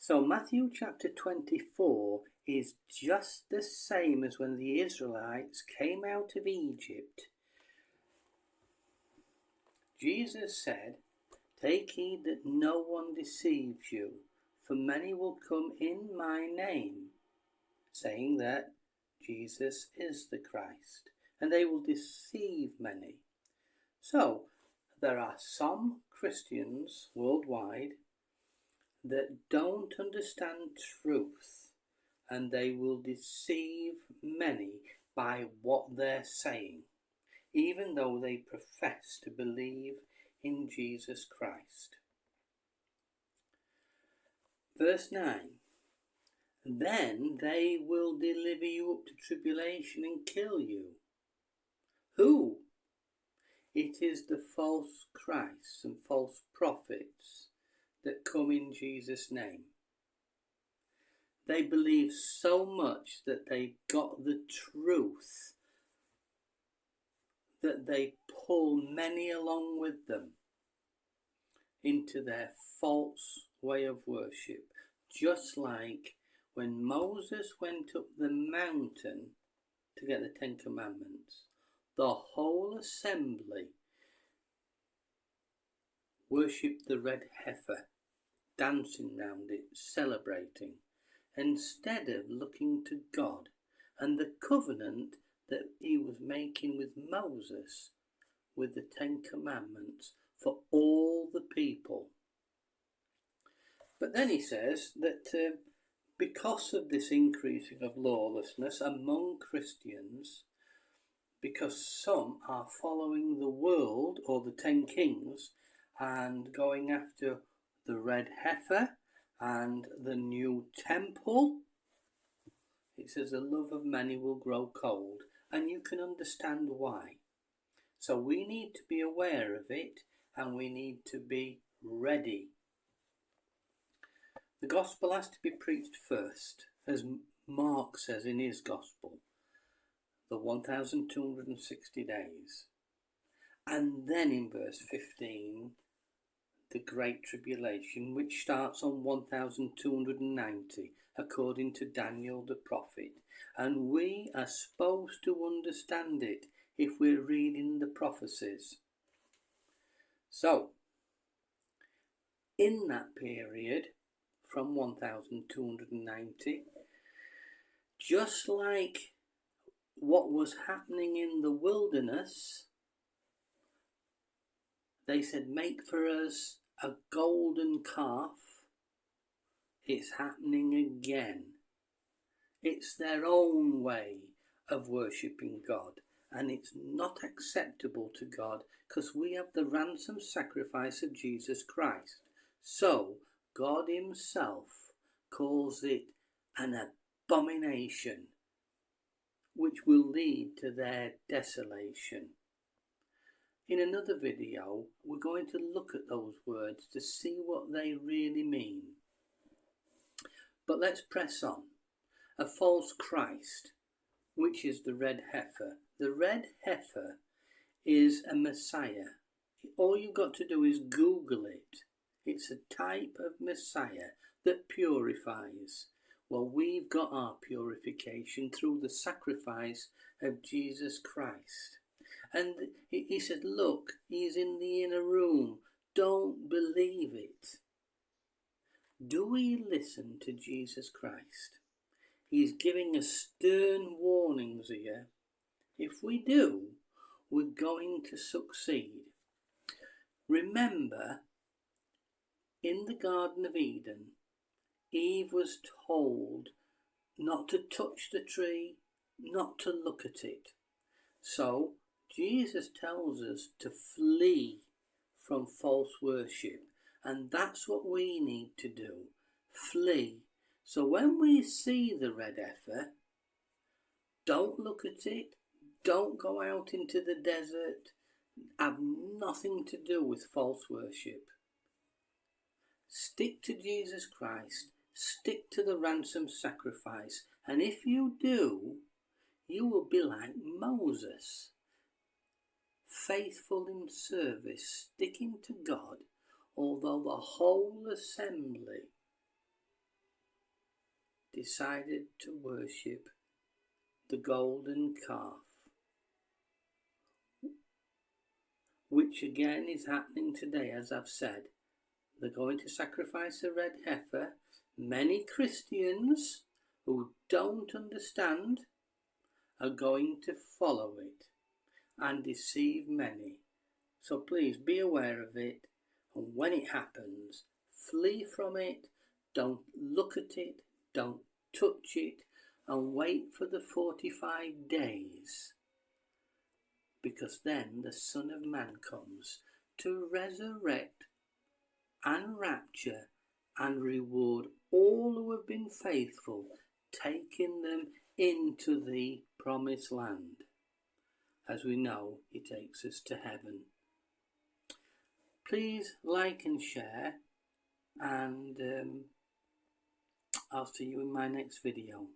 So Matthew chapter 24 is just the same as when the Israelites came out of Egypt. Jesus said, "Take heed that no one deceives you, for many will come in my name, saying that Jesus is the Christ, and they will deceive many." So there are some Christians worldwide that don't understand truth, and they will deceive many by what they're saying, even though they profess to believe in Jesus Christ. Verse 9, "Then they will deliver you up to tribulation and kill you." Who? It is the false Christs and false prophets that come in Jesus' name. They believe so much that they've got the truth that they pull many along with them into their false way of worship. Just like when Moses went up the mountain to get the Ten Commandments, the whole assembly worshipped the red heifer, dancing round it, celebrating, instead of looking to God and the covenant that he was making with Moses with the Ten Commandments for all the people. But then he says that because of this increasing of lawlessness among Christians, because some are following the world or the 10 kings and going after the red heifer and the new temple, it says the love of many will grow cold, and you can understand why. So we need to be aware of it, and we need to be ready. The gospel has to be preached first, as Mark says in his gospel, the 1260 days. And then in verse 15, the Great Tribulation, which starts on 1290, according to Daniel the prophet. And we are supposed to understand it if we're reading the prophecies. So, in that period, from 1290, just like what was happening in the wilderness, they said, "Make for us a golden calf." It's happening again. It's their own way of worshipping God, and it's not acceptable to God because we have the ransom sacrifice of Jesus Christ. So God himself calls it an abomination, which will lead to their desolation. In another video, we're going to look at those words to see what they really mean. But let's press on. A false Christ, which is the red heifer. The red heifer is a Messiah. All you've got to do is Google it. It's a type of Messiah that purifies. Well, we've got our purification through the sacrifice of Jesus Christ. And he said, look, he's in the inner room. Don't believe it. Do we listen to Jesus Christ? He's giving us stern warnings here. If we do, we're going to succeed. Remember, in the Garden of Eden, Eve was told not to touch the tree, not to look at it. So Jesus tells us to flee from false worship, and that's what we need to do, flee. So when we see the red heifer, don't look at it, don't go out into the desert, have nothing to do with false worship. Stick to Jesus Christ, stick to the ransom sacrifice, and if you do, you will be like Moses, faithful in service, sticking to God, although the whole assembly decided to worship the golden calf, which again is happening today, as I've said. They're going to sacrifice a red heifer. Many Christians who don't understand are going to follow it and deceive many. So please be aware of it, and when it happens, flee from it. Don't look at it, don't touch it, and wait for the 45 days, because then the Son of Man comes to resurrect and rapture and reward all who have been faithful, taking them into the promised land. As we know, it takes us to heaven. Please like and share, and I'll see you in my next video.